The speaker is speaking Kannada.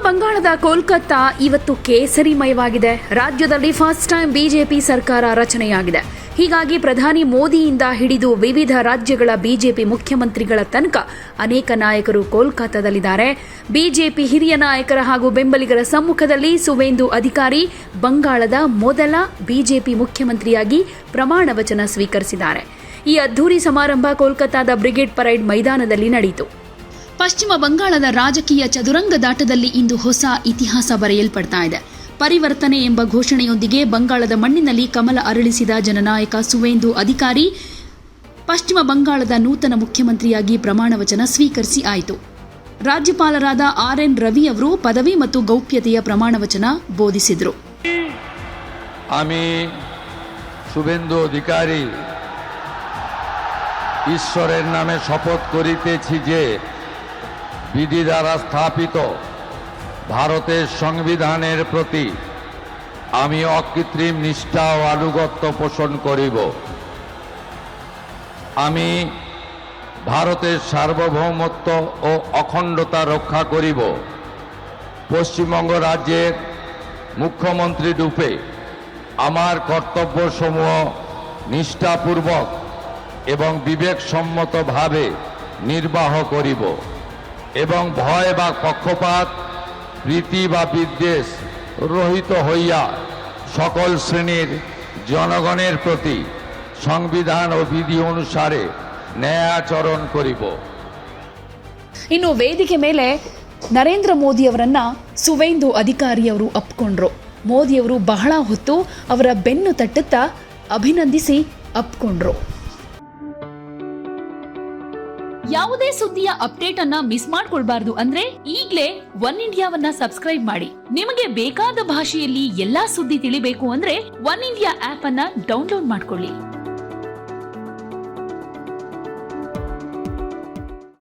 ಬಂಗಾಳದ ಕೋಲ್ಕತ್ತಾ ಇವತ್ತು ಕೇಸರಿಮಯವಾಗಿದೆ. ರಾಜ್ಯದಲ್ಲಿ ಫಸ್ಟ್ ಟೈಮ್ ಬಿಜೆಪಿ ಸರ್ಕಾರ ರಚನೆಯಾಗಿದೆ. ಹೀಗಾಗಿ ಪ್ರಧಾನಿ ಮೋದಿಯಿಂದ ಹಿಡಿದು ವಿವಿಧ ರಾಜ್ಯಗಳ ಬಿಜೆಪಿ ಮುಖ್ಯಮಂತ್ರಿಗಳ ತನಕ ಅನೇಕ ನಾಯಕರು ಕೋಲ್ಕತ್ತಾದಲ್ಲಿದ್ದಾರೆ. ಬಿಜೆಪಿ ಹಿರಿಯ ನಾಯಕರ ಹಾಗೂ ಬೆಂಬಲಿಗರ ಸಮ್ಮುಖದಲ್ಲಿ ಸುವೇಂದು ಅಧಿಕಾರಿ ಬಂಗಾಳದ ಮೊದಲ ಬಿಜೆಪಿ ಮುಖ್ಯಮಂತ್ರಿಯಾಗಿ ಪ್ರಮಾಣ ವಚನ ಸ್ವೀಕರಿಸಿದ್ದಾರೆ. ಈ ಅದ್ದೂರಿ ಸಮಾರಂಭ ಕೋಲ್ಕತ್ತಾದ ಬ್ರಿಗೇಡ್ ಪರೇಡ್ ಮೈದಾನದಲ್ಲಿ ನಡೆಯಿತು. ಪಶ್ಚಿಮ ಬಂಗಾಳದ ರಾಜಕೀಯ ಚದುರಂಗದಾಟದಲ್ಲಿ ಇಂದು ಹೊಸ ಇತಿಹಾಸ ಬರೆಯಲ್ಪಡ್ತಾ ಇದೆ. ಪರಿವರ್ತನೆ ಎಂಬ ಘೋಷಣೆಯೊಂದಿಗೆ ಬಂಗಾಳದ ಮಣ್ಣಿನಲ್ಲಿ ಕಮಲ ಅರಳಿಸಿದ ಜನನಾಯಕ ಸುವೇಂದು ಅಧಿಕಾರಿ ಪಶ್ಚಿಮ ಬಂಗಾಳದ ನೂತನ ಮುಖ್ಯಮಂತ್ರಿಯಾಗಿ ಪ್ರಮಾಣ ವಚನ ಸ್ವೀಕರಿಸಿ ಆಯಿತು. ರಾಜ್ಯಪಾಲರಾದ RN ರವಿ ಅವರು ಪದವಿ ಮತ್ತು ಗೌಪ್ಯತೆಯ ಪ್ರಮಾಣ ವಚನ ಬೋಧಿಸಿದರು. আমি শুভেন্দু অধিকারী ঈশ্বরের নামে শপথ করিতেছি যে বিধি দ্বারা স্থাপিত ভারতের সংবিধানের প্রতি আমি অকৃত্রিম নিষ্ঠা ও আনুগত্য পোষণ করিব। আমি ভারতের সার্বভৌমত্ব ও অখণ্ডতা রক্ষা করিব। পশ্চিমবঙ্গ রাজ্যের মুখ্যমন্ত্রী রূপে আমার কর্তব্যসমূহ নিষ্ঠাপূর্বক এবং বিবেকসম্মতভাবে নির্বাহ করিব এবং ভয় বা পক্ষপাত প্রীতি বা বিদ্বেষ রহিত হইয়া সকল শ্রেণীর জনগণের প্রতি সংবিধান ও বিধি অনুসারে ನ್ಯಾಯಾಚರಣ ಕರಿಬ. ಇನ್ನು ವೇದಿಕೆ ಮೇಲೆ ನರೇಂದ್ರ ಮೋದಿ ಅವರನ್ನ ಸುವೇಂದು ಅಧಿಕಾರಿಯವರು ಅಪ್ಕೊಂಡ್ರು. ಮೋದಿಯವರು ಬಹಳ ಹೊತ್ತು ಅವರ ಬೆನ್ನು ತಟ್ಟುತ್ತಾ ಅಭಿನಂದಿಸಿ ಅಪ್ಕೊಂಡ್ರು. ಯಾವುದೇ ಸುದ್ದಿಯ ಅಪ್ಡೇಟ್ ಅನ್ನ ಮಿಸ್ ಮಾಡ್ಕೊಳ್ಬಾರ್ದು ಅಂದ್ರೆ ಈಗ್ಲೇ ಒನ್ ಇಂಡಿಯಾವನ್ನ ಸಬ್ಸ್ಕ್ರೈಬ್ ಮಾಡಿ. ನಿಮಗೆ ಬೇಕಾದ ಭಾಷೆಯಲ್ಲಿ ಎಲ್ಲಾ ಸುದ್ದಿ ತಿಳಿಬೇಕು ಅಂದ್ರೆ ಒನ್ ಇಂಡಿಯಾ ಆಪ್ ಅನ್ನ ಡೌನ್ಲೋಡ್ ಮಾಡ್ಕೊಳ್ಳಿ.